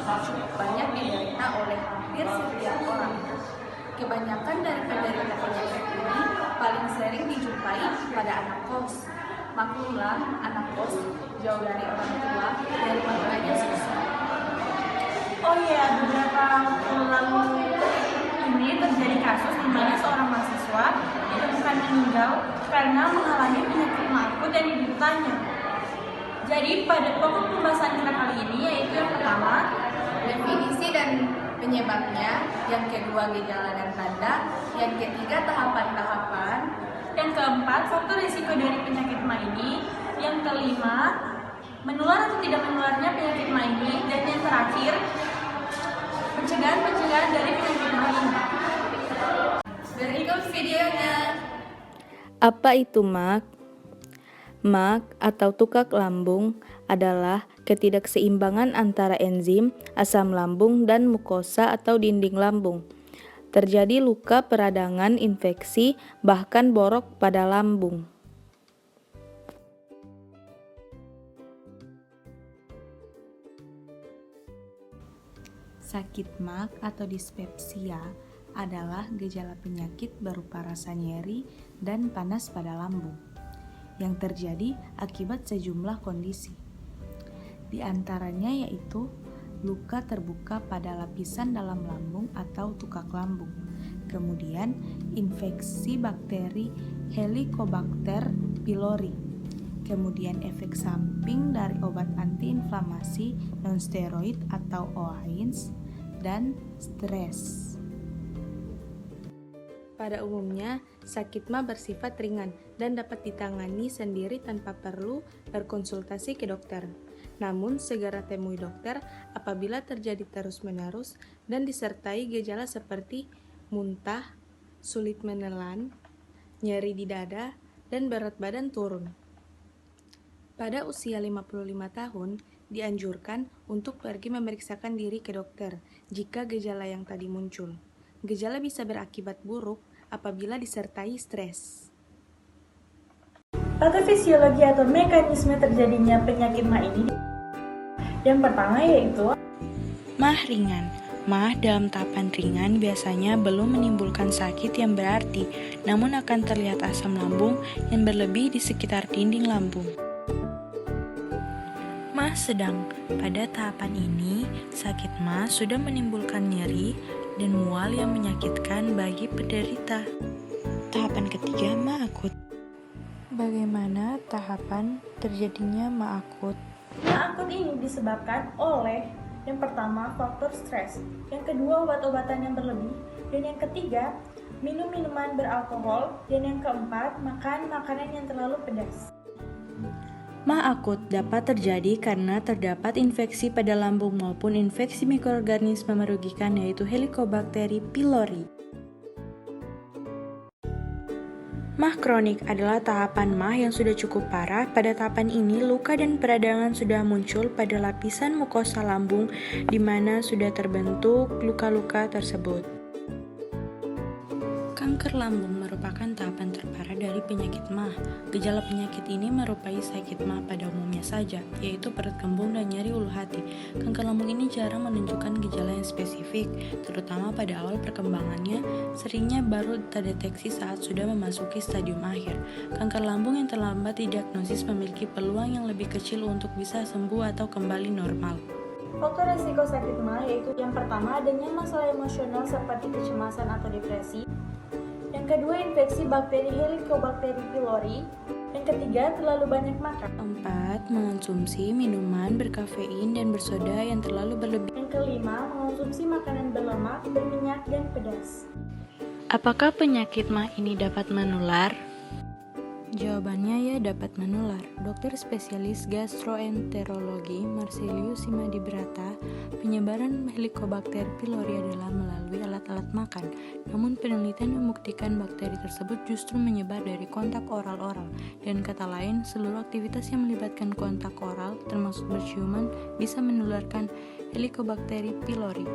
cukup banyak diderita oleh hampir setiap orang. Kebanyakan dari penderita penyakit ini paling sering dijumpai pada anak kos. Maklumlah, anak kos jauh dari orang tua dan maknanya susah. Oh iya, beberapa waktu lalu ini terjadi kasus di mana seorang mahasiswa ditemukan meninggal karena mengalami penyakit MA akut yang dideritanya. Jadi pada pokok pembahasan kita kali ini yaitu yang pertama, Definisi dan penyebabnya, yang kedua gejala dan tanda, yang ketiga tahapan-tahapan, yang keempat faktor risiko dari penyakit MA ini, yang kelima menular atau tidak menularnya penyakit MA ini, dan yang terakhir pencegahan dari penyakit MA ini. berikut videonya. Apa itu MAG? MAG atau tukak lambung adalah ketidakseimbangan antara enzim, asam lambung, dan mukosa atau dinding lambung. Terjadi luka peradangan, infeksi, bahkan borok pada lambung. Sakit MAG atau dispepsia adalah gejala penyakit berupa rasa nyeri dan panas pada lambung yang terjadi akibat sejumlah kondisi. Di antaranya yaitu luka terbuka pada lapisan dalam lambung atau tukak lambung, kemudian infeksi bakteri Helicobacter pylori, kemudian efek samping dari obat antiinflamasi nonsteroid atau OAINS, dan stres. Pada umumnya, sakit MA bersifat ringan dan dapat ditangani sendiri tanpa perlu berkonsultasi ke dokter. Namun, segera temui dokter apabila terjadi terus-menerus dan disertai gejala seperti muntah, sulit menelan, nyeri di dada, dan berat badan turun. Pada usia 55 tahun, dianjurkan untuk pergi memeriksakan diri ke dokter jika gejala yang tadi muncul. Gejala bisa berakibat buruk apabila disertai stres. Patofisiologi atau mekanisme terjadinya penyakit MA ini, yang pertama yaitu MAH ringan. MAH dalam tahapan ringan biasanya belum menimbulkan sakit yang berarti, namun akan terlihat asam lambung yang berlebih di sekitar dinding lambung. MAH sedang. Pada tahapan ini, sakit MAH sudah menimbulkan nyeri dan mual yang menyakitkan bagi penderita. Tahapan ketiga, MAH akut. Bagaimana tahapan terjadinya MAH akut? MA akut ini disebabkan oleh yang pertama faktor stres, yang kedua obat-obatan yang berlebih, dan yang ketiga minum minuman beralkohol, dan yang keempat makan makanan yang terlalu pedas. MAH akut dapat terjadi karena terdapat infeksi pada lambung maupun infeksi mikroorganisme merugikan yaitu Helicobacter pylori. MAH kronik adalah tahapan MAH yang sudah cukup parah. Pada tahapan ini, luka dan peradangan sudah muncul pada lapisan mukosa lambung di mana sudah terbentuk luka-luka tersebut. Kanker lambung merupakan tahapan terparah dari penyakit MAH. Gejala penyakit ini merupai sakit MAH pada umumnya saja, yaitu perut kembung dan nyeri ulu hati. Kanker lambung ini jarang menunjukkan gejala yang spesifik, terutama pada awal perkembangannya, seringnya baru terdeteksi saat sudah memasuki stadium akhir. Kanker lambung yang terlambat didiagnosis memiliki peluang yang lebih kecil untuk bisa sembuh atau kembali normal. Faktor risiko sakit MA yaitu yang pertama adanya masalah emosional seperti kecemasan atau depresi, yang kedua infeksi bakteri Helicobacter pylori, yang ketiga terlalu banyak makan, 4. Mengonsumsi minuman berkafein dan bersoda yang terlalu berlebih. yang kelima mengonsumsi makanan berlemak, berminyak, dan pedas. Apakah penyakit MAH ini dapat menular? Jawabannya ya, dapat menular. Dokter spesialis gastroenterologi Marcelius Simadibrata, penyebaran Helicobacter pylori adalah melalui alat-alat makan. Namun penelitian membuktikan bakteri tersebut justru menyebar dari kontak oral-oral. Dan kata lain, seluruh aktivitas yang melibatkan kontak oral, termasuk berciuman, bisa menularkan Helicobacter pylori.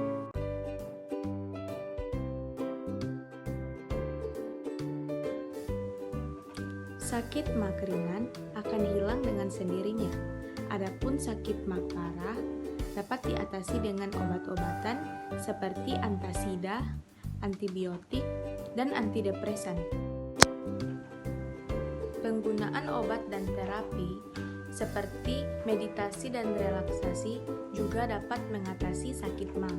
Sakit MAG ringan akan hilang dengan sendirinya. Adapun sakit MAG parah dapat diatasi dengan obat-obatan seperti antasida, antibiotik, dan antidepresan. Penggunaan obat dan terapi seperti meditasi dan relaksasi juga dapat mengatasi sakit MA.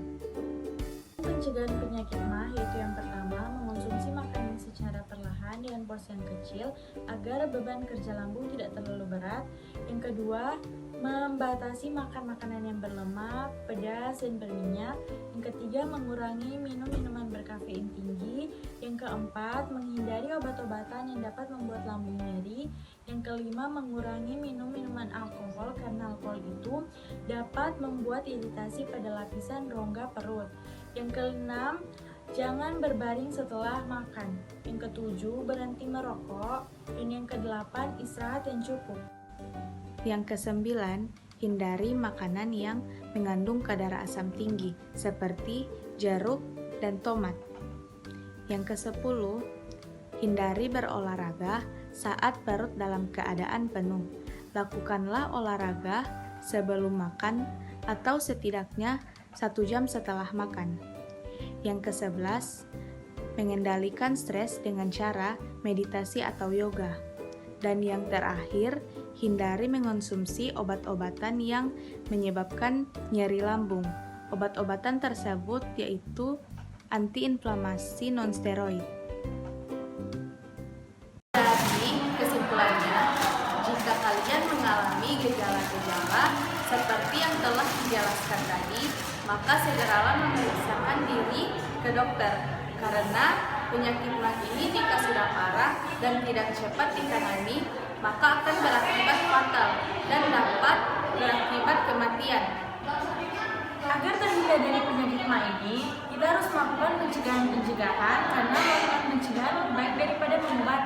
Pencegahan penyakit MA yaitu yang pertama, mengonsumsi makanan secara perlahan dengan porsi yang kecil agar beban kerja lambung tidak terlalu berat. Yang kedua, membatasi makan makanan yang berlemak, pedas, dan berminyak. Yang ketiga, mengurangi minum minuman berkafein tinggi. Yang keempat, menghindari obat-obatan yang dapat membuat lambung nyeri. Yang kelima, mengurangi minum minuman alkohol karena alkohol itu dapat membuat iritasi pada lapisan rongga perut. Yang keenam, jangan berbaring setelah makan. Yang ketujuh, berhenti merokok. Dan yang kedelapan, istirahat yang cukup. Yang kesembilan, hindari makanan yang mengandung kadar asam tinggi seperti jeruk dan tomat. Yang kesepuluh, hindari berolahraga saat perut dalam keadaan penuh. Lakukanlah olahraga sebelum makan atau setidaknya 1 jam setelah makan. Yang ke-11, mengendalikan stres dengan cara meditasi atau yoga. Dan yang terakhir, hindari mengonsumsi obat-obatan yang menyebabkan nyeri lambung. Obat-obatan tersebut yaitu antiinflamasi non-steroid. Jadi, kesimpulannya, jika kalian mengalami gejala-gejala seperti yang telah dijelaskan tadi, maka segeralah memeriksakan diri ke dokter, karena penyakit MA ini jika sudah parah dan tidak cepat ditangani, maka akan berakibat fatal dan dapat berakibat kematian. Agar terhindar dari penyakit MA ini, kita harus melakukan pencegahan karena melakukan pencegahan lebih baik daripada pengobatan.